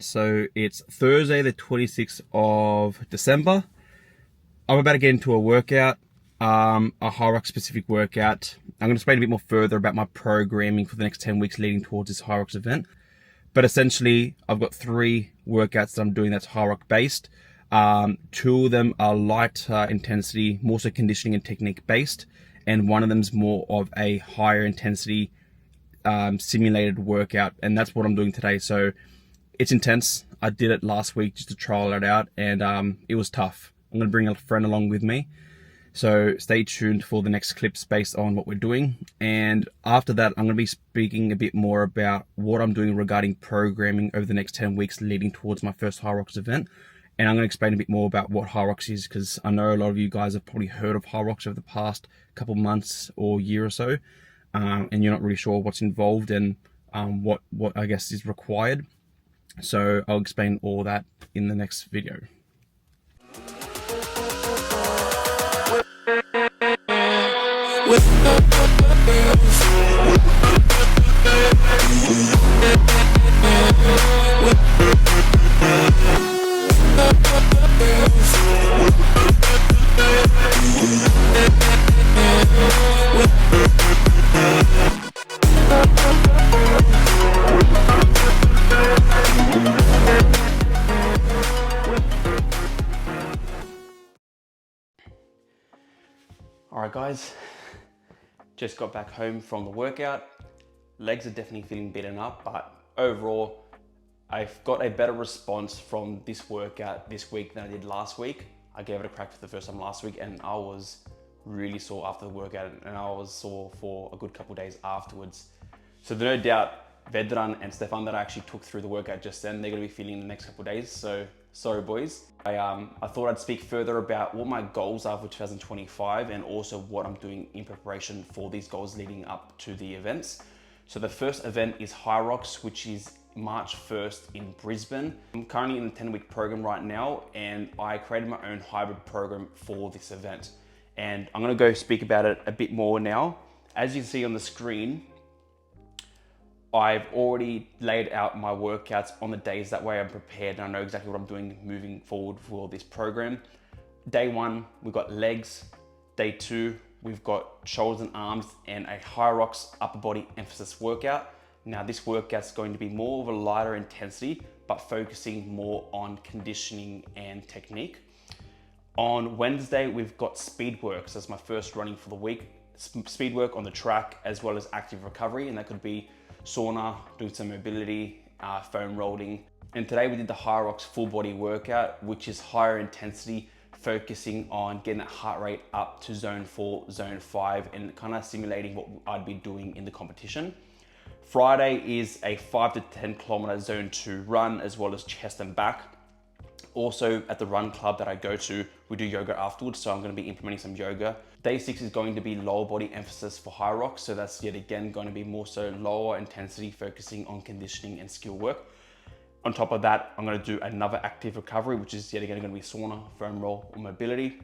So it's Thursday, the 26th of December. I'm about to get into a workout, a HYROX specific workout. I'm going to explain a bit more further about my programming for the next 10 weeks leading towards this HYROX event. But essentially, I've got 3 workouts that I'm doing that's HYROX based. 2 of them are light intensity, more so conditioning and technique based. And one of them is more of a higher intensity simulated workout. And that's what I'm doing today. So it's intense. I did it last week just to trial it out, and it was tough. I'm going to bring a friend along with me. So stay tuned for the next clips based on what we're doing. And after that, I'm going to be speaking a bit more about what I'm doing regarding programming over the next 10 weeks leading towards my first HYROX event. And I'm going to explain a bit more about what HYROX is, because I know a lot of you guys have probably heard of HYROX over the past couple months or year or so, and you're not really sure what's involved and what I guess is required. So I'll explain all that in the next video. Alright guys, just got back home from the workout. Legs are definitely feeling beaten up, but overall I've got a better response from this workout this week than I did last week. I gave it a crack for the first time last week and I was really sore after the workout, and I was sore for a good couple of days afterwards. So no doubt Vedran and Stefan that I actually took through the workout just then, they're going to be feeling the next couple of days, so sorry boys. I thought I'd speak further about what my goals are for 2025 and also what I'm doing in preparation for these goals leading up to the events. So the first event is HYROX, which is March 1st in Brisbane. I'm currently in a 10-week program right now, and I created my own hybrid program for this event. And I'm going to go speak about it a bit more now. As you can see on the screen, I've already laid out my workouts on the days, that way I'm prepared and I know exactly what I'm doing moving forward for this program. Day 1, we've got legs. Day 2, we've got shoulders and arms and a HYROX upper body emphasis workout. Now this workout's going to be more of a lighter intensity, but focusing more on conditioning and technique. On Wednesday, we've got speed work. So that's my first running for the week. Speed work on the track as well as active recovery, and that could be sauna, doing some mobility, foam rolling. And today we did the HYROX full body workout, which is higher intensity, focusing on getting that heart rate up to zone 4, zone 5, and kind of simulating what I'd be doing in the competition. Friday is a 5 to 10 kilometer zone 2 run, as well as chest and back. Also at the run club that I go to, we do yoga afterwards, so I'm going to be implementing some yoga. Day 6 is going to be lower body emphasis for HYROX, so that's yet again going to be more so lower intensity, focusing on conditioning and skill work. On top of that, I'm going to do another active recovery, which is yet again going to be sauna, foam roll, or mobility.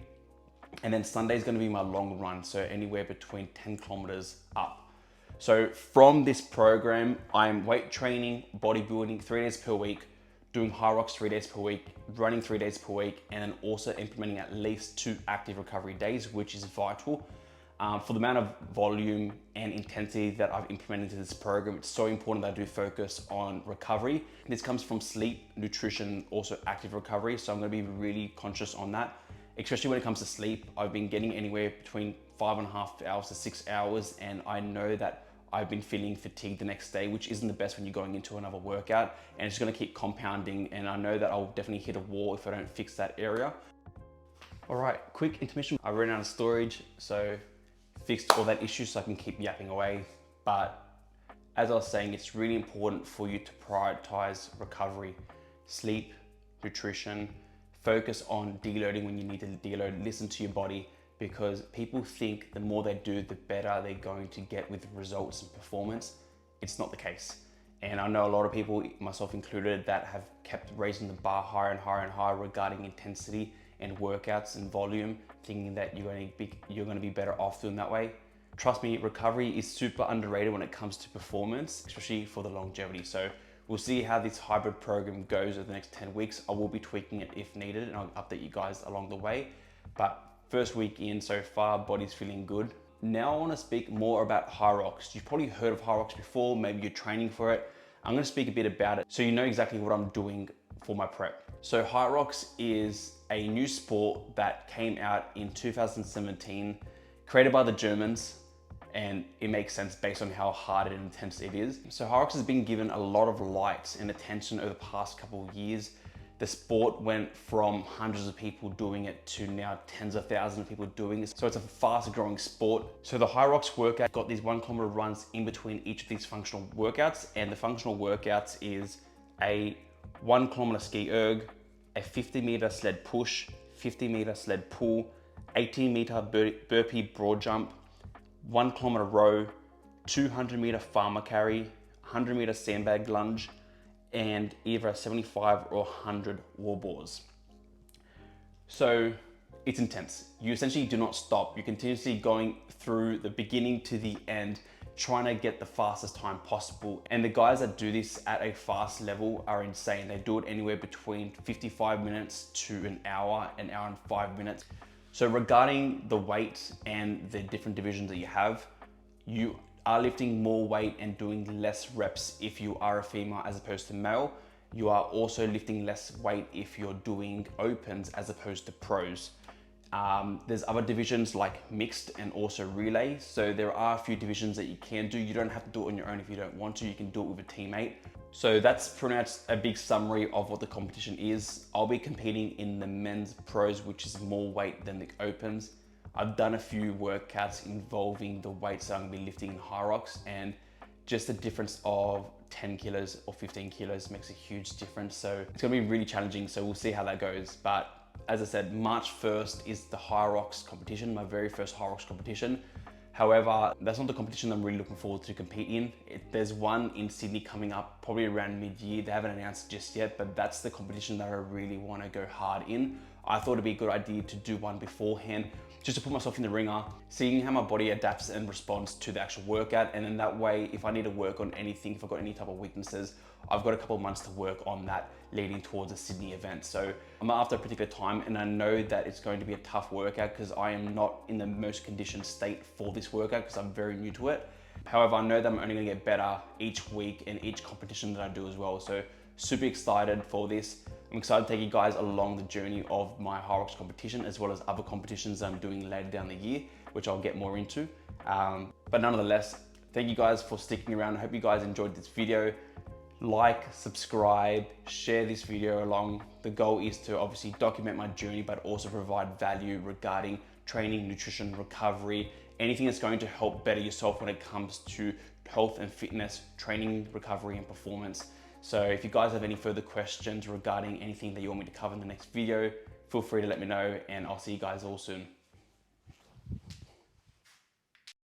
And then Sunday is going to be my long run, so anywhere between 10 kilometers up. So from this program, I'm weight training, bodybuilding 3 days per week, doing HYROX 3 days per week, running 3 days per week, and then also implementing at least 2 active recovery days, which is vital. For the amount of volume and intensity that I've implemented into this program, it's so important that I do focus on recovery. This comes from sleep, nutrition, also active recovery, so I'm going to be really conscious on that. Especially when it comes to sleep, I've been getting anywhere between 5.5 hours to 6 hours, and I know that I've been feeling fatigued the next day, which isn't the best when you're going into another workout, and it's going to keep compounding, and I know that I'll definitely hit a wall if I don't fix that area. All right, quick intermission. I ran out of storage, so fixed all that issue so I can keep yapping away. But as I was saying, it's really important for you to prioritize recovery, sleep, nutrition, focus on deloading when you need to deload, listen to your body, because people think the more they do, the better they're going to get with results and performance. It's not the case. And I know a lot of people, myself included, that have kept raising the bar higher and higher and higher regarding intensity and workouts and volume, thinking that you're going to be better off doing that way. Trust me, recovery is super underrated when it comes to performance, especially for the longevity. So we'll see how this hybrid program goes over the next 10 weeks. I will be tweaking it if needed, and I'll update you guys along the way. But first week in so far, body's feeling good. Now I want to speak more about HYROX. You've probably heard of HYROX before, maybe you're training for it. I'm going to speak a bit about it so you know exactly what I'm doing for my prep. So HYROX is a new sport that came out in 2017, created by the Germans, and it makes sense based on how hard and intense it is. So HYROX has been given a lot of light and attention over the past couple of years. The sport went from hundreds of people doing it to now tens of thousands of people doing it. So it's a fast growing sport. So the HYROX workout got these 1 kilometer runs in between each of these functional workouts. And the functional workouts is a 1 kilometer ski erg, a 50 meter sled push, 50 meter sled pull, 18 meter burpee broad jump, 1 kilometer row, 200 meter farmer carry, 100 meter sandbag lunge, and either a 75 or 100 wall balls. So it's intense. You essentially do not stop. You're continuously going through the beginning to the end, trying to get the fastest time possible. And the guys that do this at a fast level are insane. They do it anywhere between 55 minutes to an hour and 5 minutes. So regarding the weight and the different divisions that you have, you are lifting more weight and doing less reps if you are a female as opposed to male. You are also lifting less weight if you're doing opens as opposed to pros. There's other divisions like mixed and also relay. So there are a few divisions that you can do. You don't have to do it on your own if you don't want to. You can do it with a teammate. So that's pretty much a big summary of what the competition is. I'll be competing in the men's pros, which is more weight than the opens. I've done a few workouts involving the weights that I'm gonna be lifting in HYROX, and just the difference of 10 kilos or 15 kilos makes a huge difference. So it's gonna be really challenging. So we'll see how that goes. But as I said, March 1st is the HYROX competition, my very first HYROX competition. However, that's not the competition I'm really looking forward to compete in. There's one in Sydney coming up probably around mid-year. They haven't announced just yet, but that's the competition that I really want to go hard in. I thought it'd be a good idea to do one beforehand, just to put myself in the ringer, seeing how my body adapts and responds to the actual workout. And then that way, if I need to work on anything, if I've got any type of weaknesses, I've got a couple of months to work on that leading towards a Sydney event. So I'm after a particular time, and I know that it's going to be a tough workout because I am not in the most conditioned state for this workout because I'm very new to it. However, I know that I'm only gonna get better each week and each competition that I do as well. So super excited for this. I'm excited to take you guys along the journey of my HYROX competition, as well as other competitions that I'm doing later down the year, which I'll get more into. But nonetheless, thank you guys for sticking around. I hope you guys enjoyed this video. Like, subscribe, share this video along. The goal is to obviously document my journey, but also provide value regarding training, nutrition, recovery, anything that's going to help better yourself when it comes to health and fitness, training, recovery, and performance. So if you guys have any further questions regarding anything that you want me to cover in the next video, feel free to let me know, and I'll see you guys all soon.